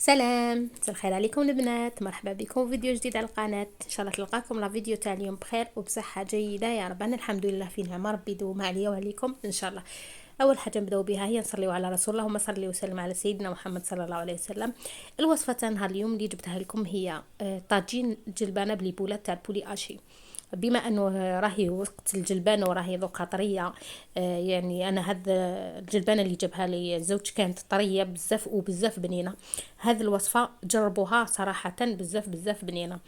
سلام، مساء الخير عليكم البنات. مرحبا بكم في فيديو جديد على القناه. ان شاء الله تلقاكم لا فيديو تاع اليوم بخير وبصحه جيده يا رب. انا الحمد لله في نعمه، ربي يدوم عليا وعليكم ان شاء الله. اول حاجه نبداو بها هي نصليو على رسول الله، اللهم صل وسلم على سيدنا محمد صلى الله عليه وسلم. الوصفه تاع نهار اليوم اللي جبتها لكم هي طاجين جلبانه بليبولات تاع البولي اشي. بما انه راهي وقت الجلبانه وراهي ذوقها طريه، يعني انا هاد الجلبانه اللي جابها لي الزوج كانت طريه بزاف وبزاف بنينه. هذه الوصفه جربوها صراحه بزاف بنينه.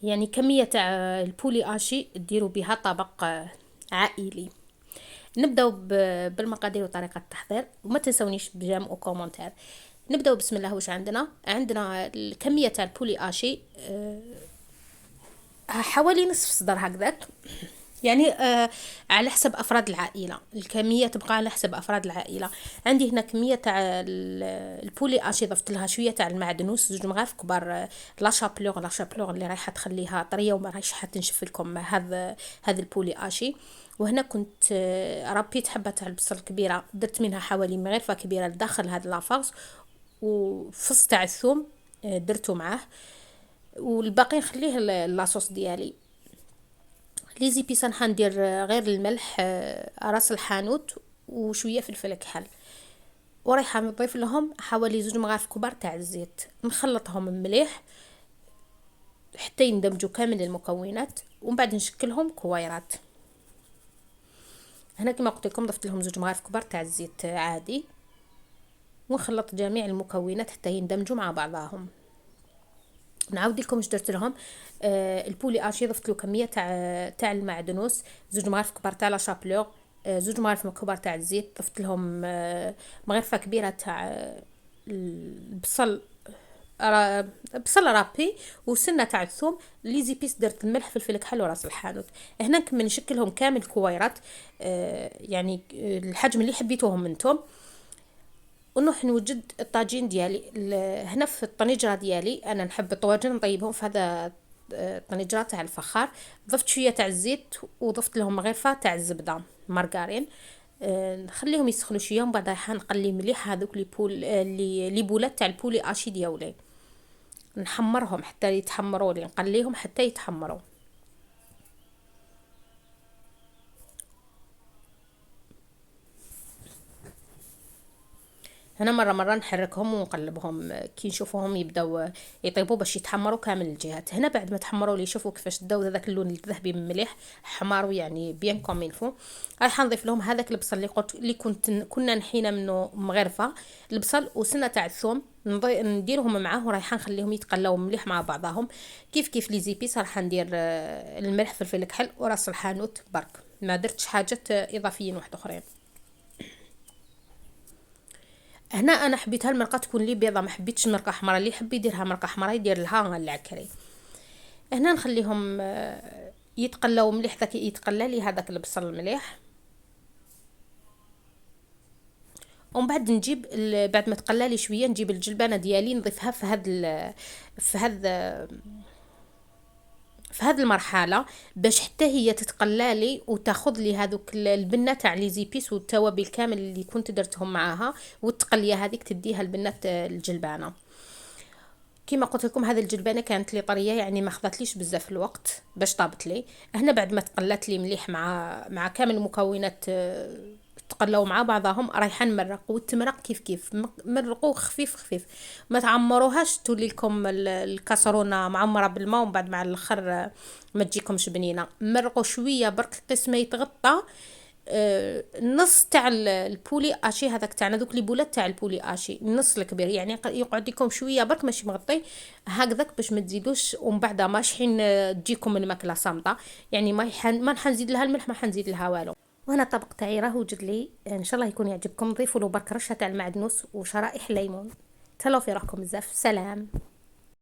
يعني كميه تاع البولي اشي ديروا بها طبق عائلي. نبداو بالمقادير وطريقه التحضير، وما تنسونيش بجام وكومنتير. نبداو بسم الله. واش عندنا الكميه تاع البولي اشي حوالي نصف صدر هكذاك، يعني على حسب افراد العائله. الكميه تبقى على حسب افراد العائله. عندي هنا كميه تاع البولي اشي، ضفت لها شويه تاع المعدنوس، زوج مغارف كبار، لا شابلوغ اللي رايحه تخليها طريه وما رايحه حتنشف لكم هذا البولي اشي. وهنا كنت ربيت حبه تاع البصل كبيره، درت منها حوالي مغرفه كبيره لداخل هذا لافاغ، وفص تاع الثوم درته معاه، والباقي نخليه لاصوص ديالي. لي زيبيس راح ندير غير الملح، راس الحانوت وشويه فلفل كحل، ورايحه نضيف لهم حوالي زوج مغارف كبار تاع الزيت. نخلطهم مليح حتى يندمجوا كامل المكونات، ومن بعد نشكلهم كويرات. هنا كما قلت لكم ضفت لهم زوج مغارف كبار تاع الزيت عادي، ونخلط جميع المكونات حتى يندمجوا مع بعضهم. نعاود لكم اش درت لهم. البولي اشي ضفت له كميه تاع المعدنوس، زوج مغارف كبار تاع لا شابلور، زوج مغارف كبار تاع الزيت. ضفت لهم مغرفه كبيره تاع البصل، بصل رابي، وسنه تاع الثوم. لي زيبيس درت الملح فلفل كحل وراس الحانوت. هنا كمل نشكلهم كامل كويرات، يعني الحجم اللي حبيتوهم انتم. ونروح نوجد الطاجين ديالي. هنا في الطنجره ديالي انا نحب الطواجن نطيبهم في هذا الطنجره تاع الفخار. ضفت شويه تاع الزيت وضفت لهم غرفه تاع الزبده مارغرين. نخليهم يسخنوا شويه، ومن بعد راح نقلي مليح هذوك لي بولات تاع البولي اشي ديالي. نحمرهم حتى يتحمروا لي، نقليهم حتى يتحمروا. هنا مرة نحركهم ونقلبهم كي نشوفوهم يبداو يطيبوا باش يتحمروا كامل الجهات. هنا بعد ما تحمروا لي شوفوا كيفاش داو هذاك اللون الذهبي مليح، حماروا يعني بيان كوم يلفو. راح نضيف لهم هذاك البصل اللي كنا نحينا منه مغرفه البصل وسنه تاع الثوم، نديرهم معاه ورايحه نخليهم يتقلاو مليح مع بعضهم. كيف لي زيبيس راح ندير الملح فلفل كحل وراس الحانوت برك، ما درتش حاجات اضافيين واحد اخرين. هنا انا حبيت هالمرقه تكون لي بيضه، ما حبيتش مرقه حمراء. اللي يحب يديرها مرقه حمراء يدير لها العكري. هنا نخليهم يتقلاو مليح، ذاك يتقلى لي هذاك البصل المليح. ومن بعد نجيب بعد ما تقلى لي شويه نجيب الجلبانه ديالي نضيفها في هذا في هذه المرحله، باش حتى هي تتقلى لي وتاخذ لي هذوك البنه تاع لي زيبيس والتوابل كامل اللي كنت درتهم معاها، والتقليه هذيك تديها البنه الجلبانه. كما قلت لكم هذه الجلبانه كانت لي طريه، يعني ما خذتليش بزاف الوقت باش طابت لي. هنا بعد ما تقلت لي مليح مع كامل المكونات، تقلاو مع بعضهم، رايحه نمرق. والتمرق كيف مرقوه خفيف، ما تعمروهاش تولي لكم الكاسرونه معمره بالماء ومن بعد مع الاخر ما تجيكمش بنينه. مرقوا شويه برك قسمه يتغطى النص تاع البولي اشي هذاك تاعنا، دوك لي بولات تاع البولي اشي النص الكبير، يعني يقعد لكم شويه برك ماشي مغطي هكذاك باش ما تزيدوش ومن بعد ماشحين تجيكم الماكله صامته. يعني ما حنزيد لها الملح، ما حنزيد لها والو. وهنا الطبق تاعي راه وجد لي، ان شاء الله يكون يعجبكم. ضيفوا له برك رشه تاع المعدنوس وشرائح ليمون. تهلاو في روحكم بزاف. سلام.